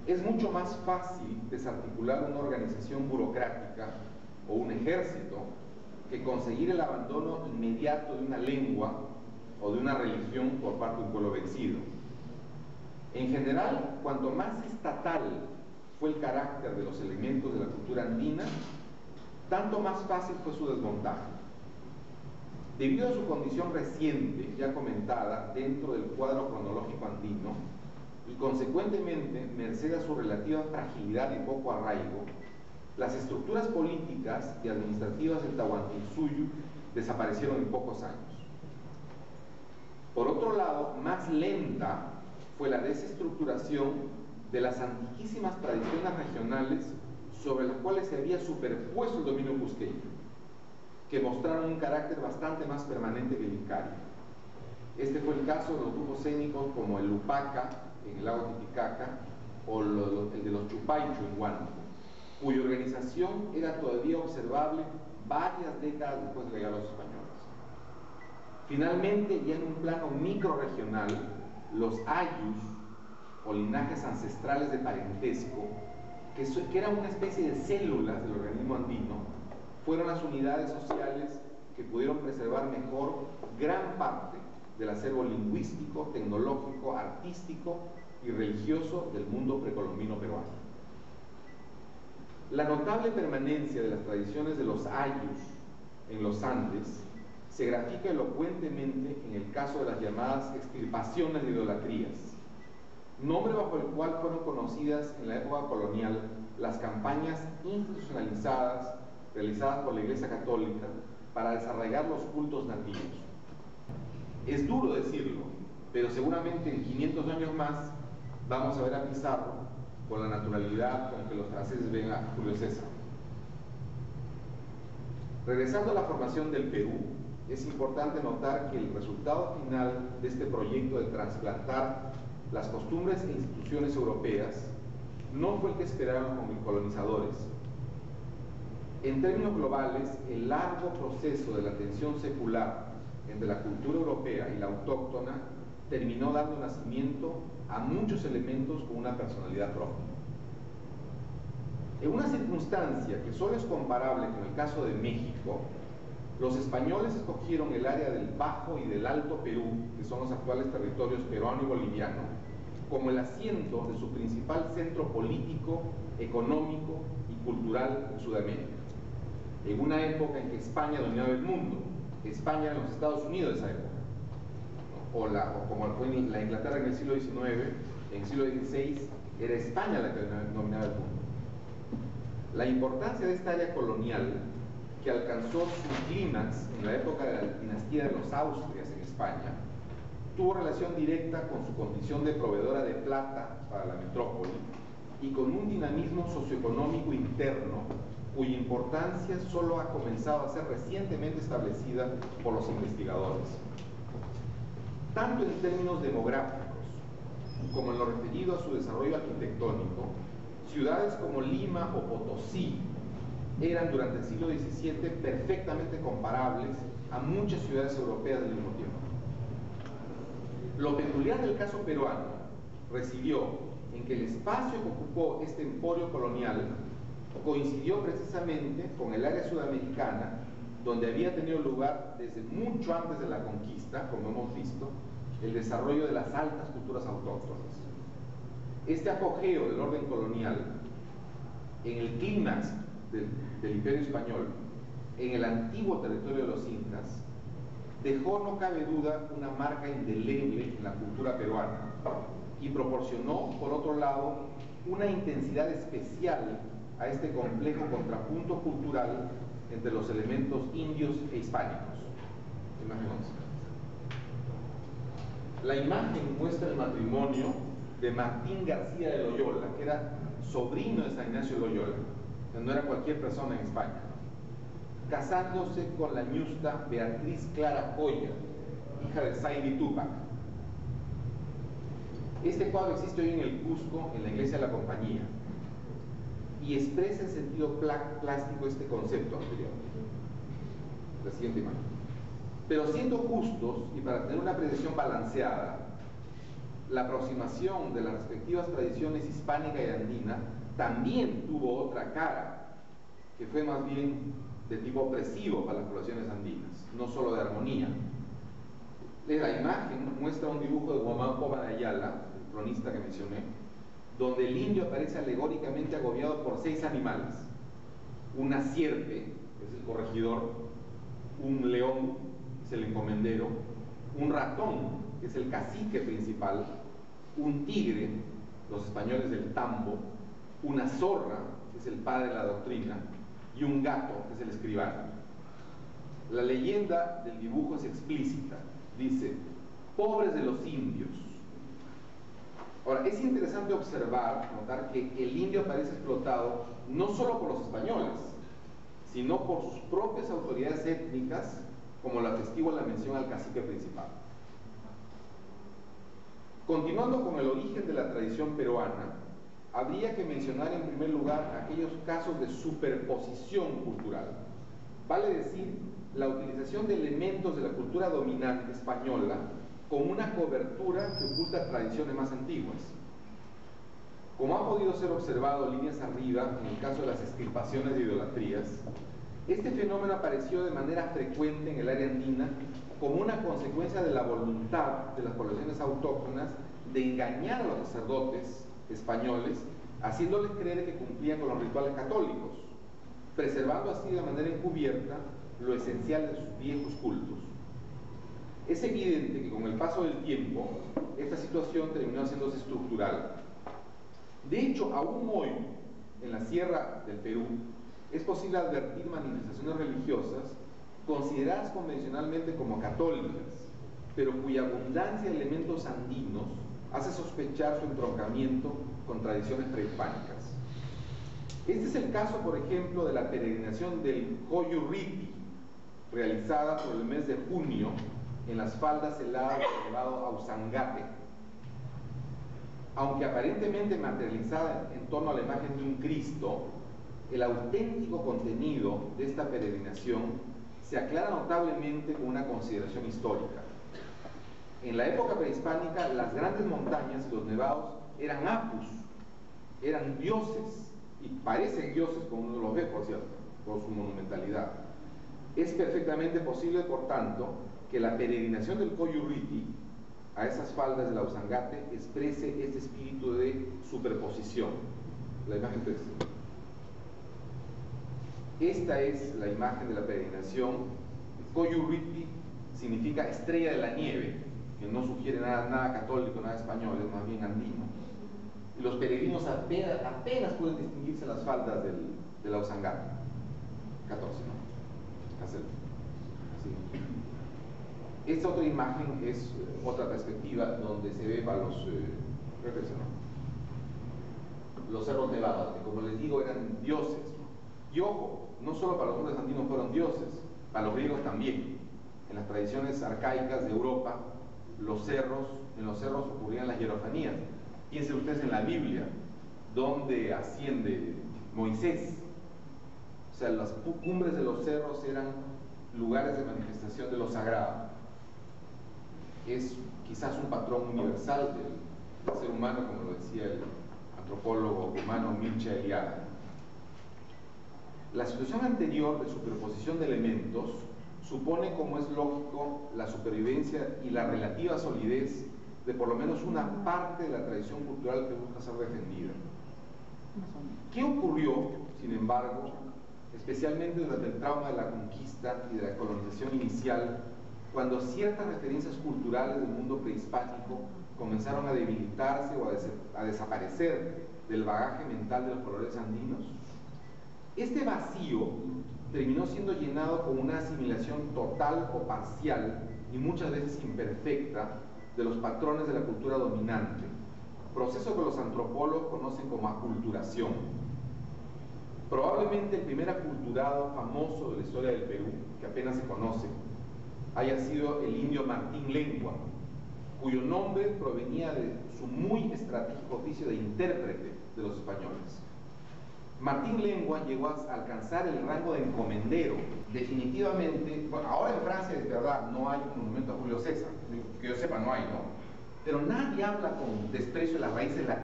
Es mucho más fácil desarticular una organización burocrática o un ejército que conseguir el abandono inmediato de una lengua o de una religión por parte de un pueblo vencido. En general, cuanto más estatal fue el carácter de los elementos de la cultura andina, tanto más fácil fue su desmontaje. Debido a su condición reciente, ya comentada, dentro del cuadro cronológico andino, y consecuentemente, merced a su relativa fragilidad y poco arraigo, las estructuras políticas y administrativas del Tahuantinsuyo desaparecieron en pocos años. Por otro lado, más lenta fue la desestructuración de las antiquísimas tradiciones regionales sobre las cuales se había superpuesto el dominio cusqueño, que mostraron un carácter bastante más permanente que el incario. Este fue el caso de los grupos étnicos como el Lupaca en el lago Titicaca o el de los Chupaicho en Huánuco, cuya organización era todavía observable varias décadas después de llegar a los españoles. Finalmente, ya en un plano microrregional, los ayus, o linajes ancestrales de parentesco, que eran una especie de células del organismo andino, fueron las unidades sociales que pudieron preservar mejor gran parte del acervo lingüístico, tecnológico, artístico y religioso del mundo precolombino peruano. La notable permanencia de las tradiciones de los ayus en los Andes se grafica elocuentemente en el caso de las llamadas extirpaciones de idolatrías, nombre bajo el cual fueron conocidas en la época colonial las campañas institucionalizadas realizadas por la Iglesia Católica para desarraigar los cultos nativos. Es duro decirlo, pero seguramente en 500 años más vamos a ver a Pizarro con la naturalidad con que los franceses ven a Julio César. Regresando a la formación del Perú, es importante notar que el resultado final de este proyecto de trasplantar las costumbres e instituciones europeas no fue el que esperaron los colonizadores. En términos globales, el largo proceso de la tensión secular entre la cultura europea y la autóctona terminó dando nacimiento a muchos elementos con una personalidad propia. En una circunstancia que solo es comparable con el caso de México, los españoles escogieron el área del Bajo y del Alto Perú, que son los actuales territorios peruano y boliviano, como el asiento de su principal centro político, económico y cultural en Sudamérica. En una época en que España dominaba el mundo, España en los Estados Unidos de esa época, o como fue en la Inglaterra en el siglo XIX, en el siglo XVI era España la que dominaba el mundo. La importancia de esta área colonial, que alcanzó su clímax en la época de la dinastía de los Austrias en España, tuvo relación directa con su condición de proveedora de plata para la metrópoli y con un dinamismo socioeconómico interno cuya importancia solo ha comenzado a ser recientemente establecida por los investigadores. Tanto en términos demográficos como en lo referido a su desarrollo arquitectónico, ciudades como Lima o Potosí eran durante el siglo XVII perfectamente comparables a muchas ciudades europeas del mismo tiempo. Lo peculiar del caso peruano residió en que el espacio que ocupó este emporio colonial coincidió precisamente con el área sudamericana, donde había tenido lugar desde mucho antes de la conquista, como hemos visto, el desarrollo de las altas culturas autóctonas. Este apogeo del orden colonial en el clímax del Imperio Español, en el antiguo territorio de los incas, dejó, no cabe duda, una marca indeleble en la cultura peruana y proporcionó, por otro lado, una intensidad especial a este complejo contrapunto cultural entre los elementos indios e hispánicos. Imagen 11. La imagen muestra el matrimonio de Martín García de Loyola, que era sobrino de San Ignacio de Loyola, que no era cualquier persona en España, casándose con la ñusta Beatriz Clara Joya, hija de Saidi Túpac. Este cuadro existe hoy en el Cusco, en la iglesia de la Compañía, y expresa en sentido plástico este concepto anterior. La siguiente imagen. Pero siendo justos y para tener una apreciación balanceada, la aproximación de las respectivas tradiciones hispánica y andina también tuvo otra cara, que fue más bien de tipo opresivo para las poblaciones andinas, no solo de armonía. La imagen muestra un dibujo de Guamán Poma de Ayala, el cronista que mencioné, donde el indio aparece alegóricamente agobiado por 6 animales: una sierpe, que es el corregidor; un león, que es el encomendero; un ratón, que es el cacique principal; un tigre, los españoles del tambo; una zorra, que es el padre de la doctrina; y un gato, que es el escribano. La leyenda del dibujo es explícita, dice: pobres de los indios. Ahora, es interesante observar, notar que el indio aparece explotado no solo por los españoles, sino por sus propias autoridades étnicas, como lo atestigua la mención al cacique principal. Continuando con el origen de la tradición peruana, habría que mencionar en primer lugar aquellos casos de superposición cultural, vale decir, la utilización de elementos de la cultura dominante española con una cobertura que oculta tradiciones más antiguas. Como ha podido ser observado líneas arriba en el caso de las extirpaciones de idolatrías, este fenómeno apareció de manera frecuente en el área andina como una consecuencia de la voluntad de las poblaciones autóctonas de engañar a los sacerdotes españoles, haciéndoles creer que cumplían con los rituales católicos, preservando así de manera encubierta lo esencial de sus viejos cultos. Es evidente que con el paso del tiempo esta situación terminó haciéndose estructural. De hecho, aún hoy, en la sierra del Perú, es posible advertir manifestaciones religiosas consideradas convencionalmente como católicas, pero cuya abundancia de elementos andinos hace sospechar su entroncamiento con tradiciones prehispánicas. Este es el caso, por ejemplo, de la peregrinación del Coyurriti, realizada por el mes de junio en las faldas heladas del elevado Ausangate. Aunque aparentemente materializada en torno a la imagen de un Cristo, el auténtico contenido de esta peregrinación se aclara notablemente con una consideración histórica. En la época prehispánica, las grandes montañas y los nevados eran apus, eran dioses, y parecen dioses como uno los ve, por cierto, por su monumentalidad. Es perfectamente posible, por tanto, que la peregrinación del Coyurriti a esas faldas del Ausangate exprese este espíritu de superposición. La imagen 3. Esta es la imagen de la peregrinación. Coyurriti significa estrella de la nieve, que no sugiere nada católico, nada español, es más bien andino. Y los peregrinos apenas pueden distinguirse en las faldas del Ausangate. 14, ¿no? Así. Esta otra imagen es otra perspectiva donde se ve para los cerros nevados, que como les digo eran dioses, ¿no? Y ojo, no solo para los hombres andinos fueron dioses, para los griegos también. En las tradiciones arcaicas de Europa, en los cerros ocurrían las hierofanías. Piensen ustedes en la Biblia, donde asciende Moisés. O sea, las cumbres de los cerros eran lugares de manifestación de lo sagrado. Es quizás un patrón universal del ser humano, como lo decía el antropólogo humano Mircea Eliade. La situación anterior de superposición de elementos supone, como es lógico, la supervivencia y la relativa solidez de por lo menos una parte de la tradición cultural que busca ser defendida. ¿Qué ocurrió, sin embargo, especialmente durante el trauma de la conquista y de la colonización inicial, cuando ciertas referencias culturales del mundo prehispánico comenzaron a debilitarse o a desaparecer del bagaje mental de los pobladores andinos? Este vacío terminó siendo llenado con una asimilación total o parcial y muchas veces imperfecta de los patrones de la cultura dominante, proceso que los antropólogos conocen como aculturación. Probablemente el primer aculturado famoso de la historia del Perú, que apenas se conoce, haya sido el indio Martín Lengua, cuyo nombre provenía de su muy estratégico oficio de intérprete de los españoles. Martín Lengua llegó a alcanzar el rango de encomendero. Definitivamente, bueno, ahora en Francia es verdad, no hay un monumento a Julio César, que yo sepa no hay, ¿no? pero nadie habla con desprecio de la raíz de la